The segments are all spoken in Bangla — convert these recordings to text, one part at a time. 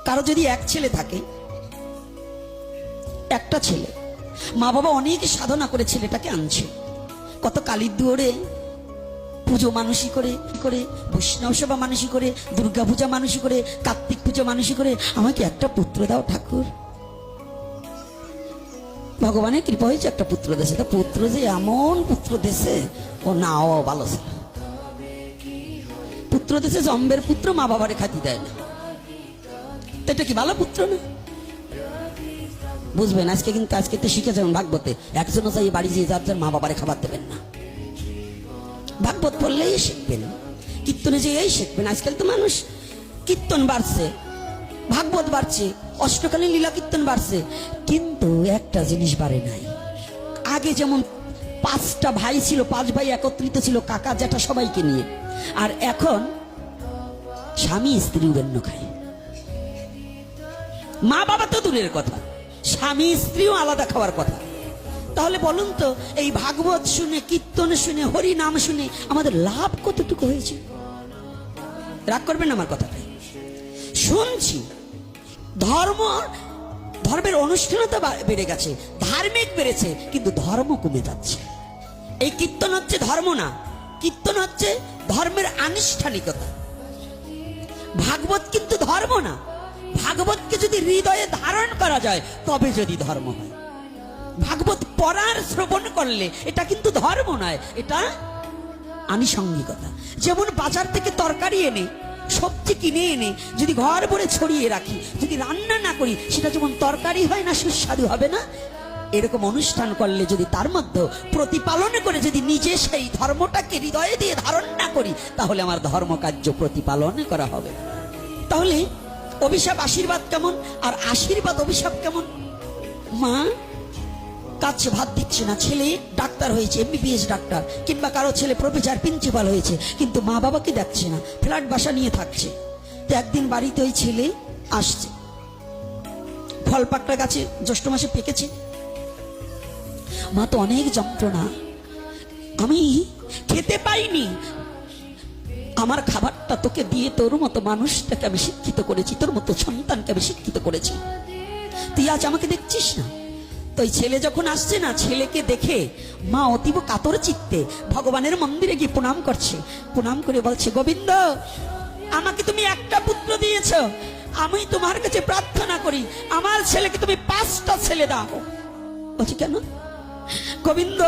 কারো যদি এক ছেলে থাকে, একটা ছেলে, মা বাবা অনেক সাধনা করে ছেলেটাকে আনছে, কত কালীর দুয়ারে পুজো মানসী করে করে, বৈষ্ণব সেবা মানসী করে, দুর্গা পূজা মানসী করে, কার্তিক পুজো মানসী করে, আমাকে একটা পুত্র দাও ঠাকুর। ভগবানের কৃপা হয়েছে, একটা পুত্র দেশে। তা পুত্র যে এমন পুত্র দেশে, ও না ও ভালো ছিল। পুত্র দেশে জম্বের পুত্র মা বাবারে খাতি দেয় না, এটা কি ভালো পুত্র না? বুঝবেন আজকে, কিন্তু আজকে তো শিখে যাবেন ভাগবতে, একজনও চাই বাড়ি যেয়ে যার যার মা বাবারে খাবার দেবেন না। ভাগবত পড়লেই শিখবেন, কীর্তনে যেয়েই শিখবেন। আজকাল তো মানুষ কীর্তন বাড়ছে, ভাগবত বাড়ছে, অষ্টকালীন লীলা কীর্তন বাড়ছে, কিন্তু একটা জিনিস বাড়ে নাই। আগে যেমন 5টা ভাই ছিল, 5 ভাই একত্রিত ছিল কাকা জ্যাঠা সবাইকে নিয়ে, আর এখন স্বামী স্ত্রী উড়েন্য খায়। মা বাবা তো দূরের কথা, স্বামী স্ত্রীও আলাদা খাওয়ার কথা। তাহলে বলুন তো, এই ভাগবত শুনে, কীর্তন শুনে, হরি নাম শুনে আমাদের লাভ কতটুকু হয়েছে? রাগ করবেন আমার কথাটাই। শুনছি ধর্মের অনুষ্ঠানতা বেড়ে গেছে, ধার্মিক বেড়েছে, কিন্তু ধর্ম কমে যাচ্ছে। এই কীর্তন হচ্ছে ধর্ম না, কীর্তন হচ্ছে ধর্মের আনুষ্ঠানিকতা। ভাগবত কিন্তু ধর্ম না, ভাগবতকে যদি হৃদয়ে ধারণ করা যায় তবে যদি ধর্ম হয়। ভাগবত পড়ার শ্রবণ করলে এটা কিন্তু ধর্ম নয়, এটা আনুষঙ্গিকতা। যেমন বাজার থেকে তরকারি এনে, সবজি কিনে এনে যদি ঘর ভরে ছড়িয়ে রাখি, যদি রান্না না করি, সেটা যেমন তরকারি হয় না, সুস্বাদু হবে না। এরকম অনুষ্ঠান করলে যদি তার মধ্যে প্রতিপালন করে যদি নিজে সেই ধর্মটাকে হৃদয়ে দিয়ে ধারণ না করি, তাহলে আমার ধর্মকার্য প্রতিপালন করা হবে। তাহলে অভিশাপ আশীর্বাদ কেমন, আর আশীর্বাদ অভিশাপ কেমন? মা কাছে ভাত দিচ্ছে না, ছেলে ডাক্তার হয়েছে, MBBS ডাক্তার, কিংবা কারো ছেলে প্রফেসর প্রিন্সিপাল হয়েছে, কিন্তু মা বাবাকে দেখছে না, ফ্ল্যাট বাসা নিয়ে থাকছে। তো একদিন বাড়িতে ওই ছেলে আসছে, ফল পাকড়া গাছে জ্যৈষ্ঠ মাসে পেকেছে। মা তো অনেক যন্ত্রণা, আমি খেতে পাইনি, আমার খাবারটা তোকে দিয়ে তোর মতো মানুষটাকে আমি শিক্ষিত করেছি, তোর মতো সন্তানকে আমি শিক্ষিত করেছি, তুই আজ আমাকে দেখছিস না। তো ওই ছেলে যখন আসছে না, ছেলেকে দেখে মা অতীব কাতর চিত্তে ভগবানের মন্দিরে গিয়ে প্রণাম করছে। প্রণাম করে বলছে, গোবিন্দ, আমাকে তুমি একটা পুত্র দিয়েছ, আমি তোমার কাছে প্রার্থনা করি আমার ছেলেকে তুমি 5টা ছেলে দাও। বলছি কেন? গোবিন্দ,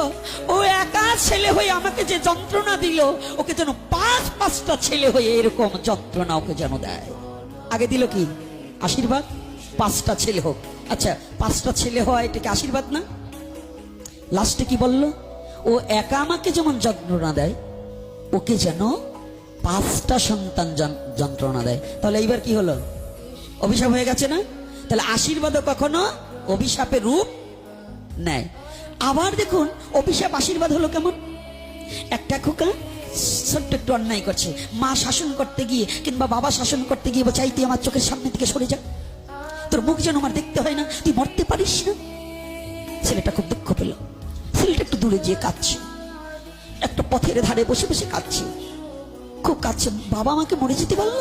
ও একা ছেলে হয়ে আমাকে যে যন্ত্রণা দিল, ওকে যেন 5টা ছেলে হয়ে এরকম যন্ত্রণা ওকে যেন দেয়। আগে দিল কি আশীর্বাদ, 5টা ছেলে হোক। আচ্ছা, 5টা ছেলে হওয়া এটাকে আশীর্বাদ না? লাস্টে কি বলল? ও একা আমাকে যেমন যন্ত্রণা দেয়, ওকে যেন 5টা সন্তান যন্ত্রণা দেয়। তাহলে এইবার কি হলো? অভিশাপ হয়ে গেছে না? তাহলে আশীর্বাদও কখনো অভিশাপের রূপ নেয়। আবার দেখুন, অভিশাপ আশীর্বাদ হলো কেমন? একটা খোকা ছোট্ট একটু অন্যায় করছে, মা শাসন করতে গিয়ে কিংবা বাবা শাসন করতে গিয়ে বলছে, তুই আমার চোখের সামনে থেকে সরে যা, তোর মুখ যেন আমার দেখতে হয় না, তুই মরতে পারিস না। ছেলেটা খুব দুঃখ পেল, ছেলেটা একটু দূরে গিয়ে কাঁদছে, একটা পথের ধারে বসে বসে কাঁদছে, খুব কাঁদছে। বাবা আমাকে মরে যেতে পারলো,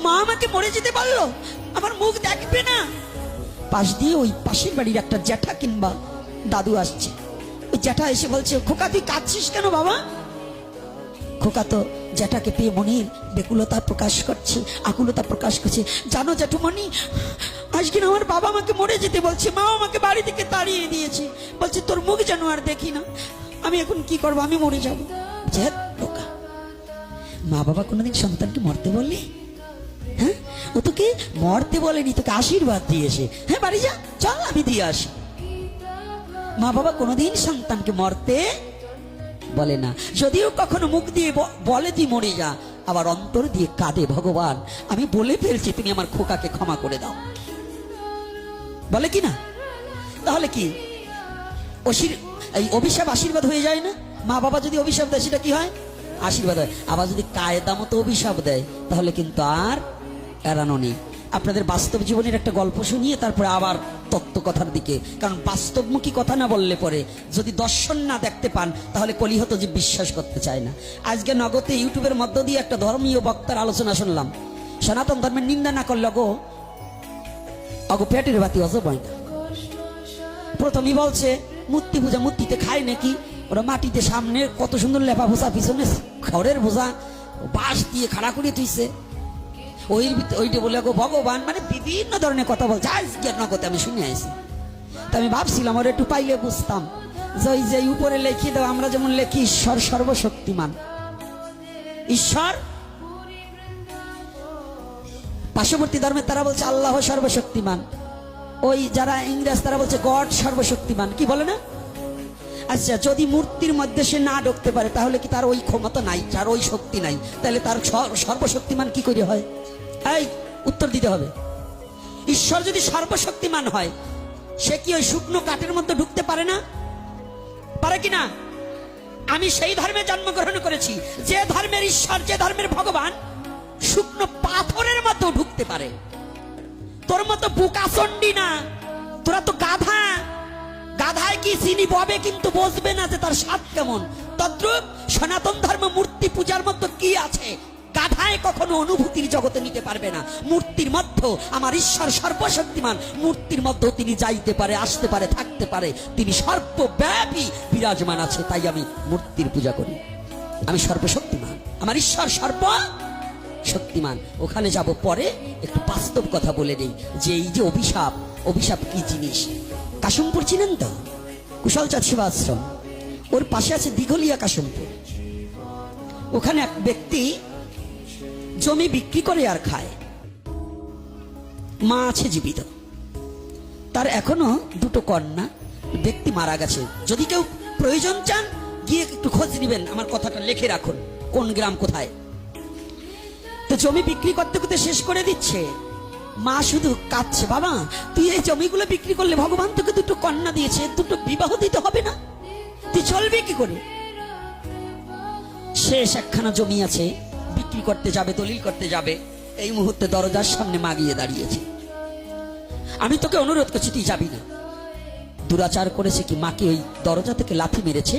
মা আমাকে মরে যেতে পারলো, আমার মুখ দেখবে না। পাশ দিয়ে ওই পাশের বাড়ির একটা জ্যাঠা কিংবা দাদু আসছে। ওই জ্যাঠা এসে বলছে, খোকা তুই কাঁদছিস কেন বাবা? খোকা তো জ্যাঠাকে পেয়ে মনের বেকুলতা প্রকাশ করছে, আকুলতা প্রকাশ করছে। জানো জ্যাঠুমণি, আজকে আমার বাবা আমাকে মরে যেতে বলছে, মা আমাকে বাড়ি থেকে তাড়িয়ে দিয়েছে, বলছে তোর মুখ যেন আর দেখি না, আমি এখন কি করবো, আমি মরে যাবো। বোকা, মা বাবা কোনোদিন সন্তানকে মরতে বললি? হ্যাঁ, ও তোকে মরতে বলেনি, তোকে আশীর্বাদ দিয়েছে। হ্যাঁ, বাড়ি যা, চল আমি দিয়ে আসি। মা বাবা কোনোদিন সন্তানকে মরতে বলে না, যদিও কখনো মুখ দিয়ে বলে তুই মরে যা, আবার অন্তর দিয়ে কাঁদে, ভগবান আমি বলে ফেলছি, তুমি আমার খোকাকে ক্ষমা করে দাও, বলে কি না? তাহলে কি এই অভিশাপ আশীর্বাদ হয়ে যায় না? মা বাবা যদি অভিশাপ দেয় সেটা কি হয়? আশীর্বাদ হয়। আবার যদি কায়দা মতো অভিশাপ দেয়, তাহলে কিন্তু আর এড়ানো নেই। আপনাদের বাস্তব জীবনের একটা গল্প শুনিয়ে তারপরে আবার তত্ত্ব কথার দিকে, কারণ বাস্তবমুখী কথা না বললে পরে যদি দর্শন না দেখতে পান, তাহলে কলিহত যে বিশ্বাস করতে চায় না। আজকে নগদে ইউটিউবের মধ্য দিয়ে একটা ধর্মীয় বক্তার আলোচনা শুনলাম, সনাতন ধর্মের নিন্দা না করলে গো অগো পেটের বাতি অজব হয় না। প্রথমেই বলছে মূর্তি পূজা, মূর্তিতে খায় নাকি? ওরা মাটিতে সামনে কত সুন্দর লেপা বোঝা, পিছনে খড়ের বোঝা, বাঁশ দিয়ে খাড়া করে তুইছে। ওইটা বলে গো ভগবান, মানে বিভিন্ন ধরনের কথা বলছে। আজকের নগদে আমি শুনে আইছি। তা আমি ভাবছিলাম ওরা একটু পাইলে বুঝতাম যে ওই যে উপরে লেখি দাও, আমরা যেমন লেখি ঈশ্বর সর্বশক্তিমান, ঈশ্বর। পার্শ্ববর্তী ধর্মের তারা বলছে আল্লাহ সর্বশক্তিমান, ওই যারা ইংরেজ তারা বলছে গড সর্বশক্তিমান, কি বলে না? আচ্ছা, যদি মূর্তির মধ্যে সে না ঢুকতে পারে তাহলে কি তার ওই ক্ষমতা নাই, তার ওই শক্তি নাই, তাহলে তার সর্বশক্তিমান কি করে হয়? এই উত্তর দিতে হবে। ঈশ্বর যদি সর্বশক্তিমান হয়, সে কি ওই শুকনো কাঠের মধ্যে ঢুকতে পারে না? পারে কিনা? আমি সেই ধর্মে জন্মগ্রহণ করেছি যে ধর্মের ঈশ্বর, যে ধর্মের ভগবান শুকনো পাথরের মধ্যে ঢুকতে পারে। তোর মতো বুকাচন্ডী না, তোরা তো গাধা। গাধায় কি চিনি ববে কিন্তু বুঝবে না যে তার স্বাদ কেমন। তদ্রূপ সনাতন ধর্ম মূর্তি পূজার মধ্যে কি আছে গাধায় কখনো অনুভূতির জগতে নিতে পারবে না। মূর্তির মধ্যে আমার ঈশ্বর সর্বশক্তিমান, মূর্তির মধ্যেও তিনি যাইতে পারে, আসতে পারে, থাকতে পারে, তিনি সর্বব্যাপী বিরাজমান আছে। তাই আমি মূর্তির পূজা করি। আমি সর্বশক্তিমান, আমার ঈশ্বর সর্বশক্তিমান। ওখানে যাব পরে। একটু বাস্তব কথা বলে নেই যে এই যে অভিশাপ, অভিশাপ কি জিনিস। কাশিমপুর চিনেন তো? কুশলচাঁদ সেবাশ্রম, ওর পাশে আছে দিঘলিয়া কাশিমপুর। ওখানে এক ব্যক্তি জমি বিক্রি করে আর খায়। মা আছে জীবিত, তার এখনো দুটো কন্যা। ব্যক্তি মারা গেছে। যদি কেউ প্রয়োজন চান গিয়ে একটু খোঁজ নিবেন, আমার কথাটা লিখে রাখুন কোন গ্রাম কোথায়। তো জমি বিক্রি করতে করতে শেষ করে দিচ্ছে। মা শুধু কাঁদছে, বাবা তুই এই জমিগুলো বিক্রি করলে ভগবান তোকে দুটো কন্যা দিয়েছে, দুটো বিবাহ দিতে হবে না? তুই চলবে কি করে? শেষ একখানা জমি আছে, বিক্রি করতে যাবে, দলিল করতে যাবে। এই মুহূর্তে দরজার সামনে মা গিয়ে দাঁড়িয়েছে। আমি তোকে অনুরোধ করছি তুই যাবি না। দুরাচার করেছে কি, মাকে ওই দরজা থেকে লাথি মেরেছে।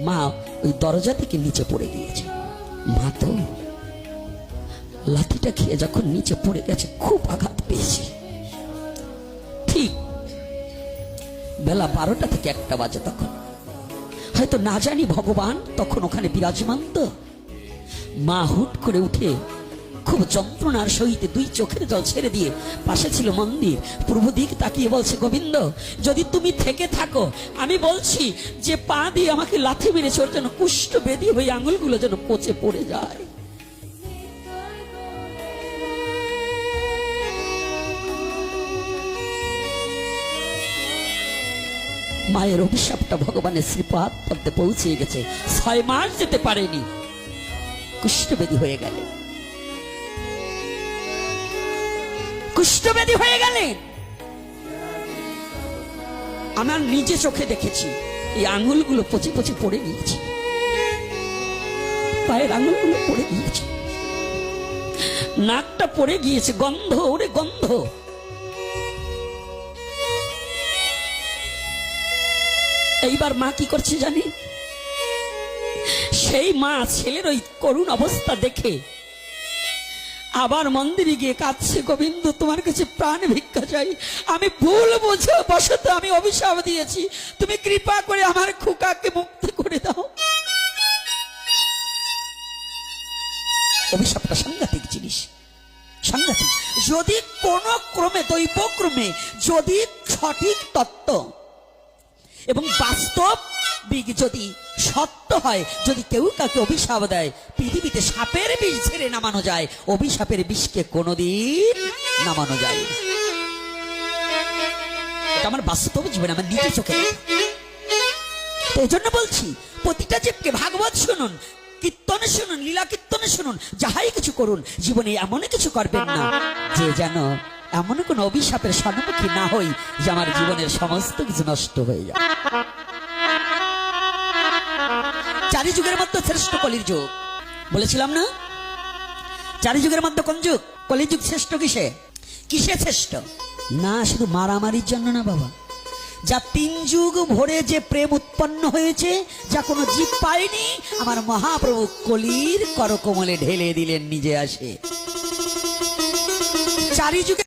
মা ওই দরজা থেকে নিচে পড়ে গিয়েছে। মা তো লাঠিটা খেয়ে যখন নিচে পড়ে গেছে খুব আঘাত পেয়েছে। ঠিক বেলা 12টা থেকে 1টা বাজে, তখন হয়তো না জানি ভগবান তখন ওখানে বিরাজমান। তো মা হুট করে উঠে খুব যন্ত্রণার সহিত 2 চোখের জল ছেড়ে দিয়ে, পাশে ছিল মন্দির, পূর্ব দিক তাকিয়ে বলছে, গোবিন্দ যদি তুমি থেকে থাকো, আমি বলছি যে পা দিয়ে আমাকে লাথি মেরেছে ওর যেন কুষ্ঠ বেদি হয়ে আঙুলগুলো যেন পচে পড়ে যায়। মায়ের অভিশাপটা ভগবানের শ্রীপাদ পদ্মে পৌঁছে গেছে। 6 মাস যেতে পারেনি, কুষ্ঠবেদী হয়ে গেলেন, কুষ্ঠবেদী হয়ে গেলেন। আমার নিজে চোখে দেখেছি এই আঙুলগুলো পচে পচে পড়ে গিয়েছে, পায়ের আঙুলগুলো পড়ে গিয়েছে, নাকটা পড়ে গিয়েছে, গন্ধ, ওরে গন্ধ। এইবার মা কি করছে জানি? সেই মা ছেলের ওই করুণ অবস্থা দেখে আবার মন্দিরে গিয়ে কাঁদছে, গোবিন্দ তোমার কাছে প্রাণ ভিক্ষা চাই, আমি ভুল বুঝে বশত আমি অভিশাপ দিয়েছি, তুমি কৃপা করে আমার খোকাকে মুক্ত করে দাও। অভিশাপটা সাংঘাতিক জিনিস, সাংঘাতিক। যদি কোন ক্রমে, দৈবক্রমে যদি সঠিক তত্ত্ব এবং বাস্তব যদি সত্য হয়, যদি কেউ কাকে অভিশাপ দেয়, পৃথিবীতে সাপের বিষ ছেড়ে নামানো যায়, অভিশাপের বিষকে কোনোদিন নামানো যায় না। এটা আমার বাস্তব জীবনে, আমার নিজে চোখে। তো এই জন্য বলছি, প্রতিটা জীবকে ভাগবত শুনুন, কীর্তনে শুনুন, লীলা কীর্তনে শুনুন, যাহাই কিছু করুন, জীবনে এমন কিছু করবেন না যে যেন এমন কোন অভিশাপের সম্মুখীন না হই যে আমার জীবনের সমস্ত কিছু নষ্ট হয়ে যায়। 4 যুগের মধ্যে শ্রেষ্ঠ কলির যুগ বলেছিলাম না? 4 যুগের মধ্যে কোন যুগ? কলিযুগ শ্রেষ্ঠ। কিসে কিসে শ্রেষ্ঠ? না শুধু মারামারির জন্য না বাবা, যা 3 যুগ ভরে যে প্রেম উৎপন্ন হয়েছে, যা কোনো জীব পায়নি, আমার মহাপ্রভু কলির করকমলে ঢেলে দিলেন নিজে আসে। 4 যুগের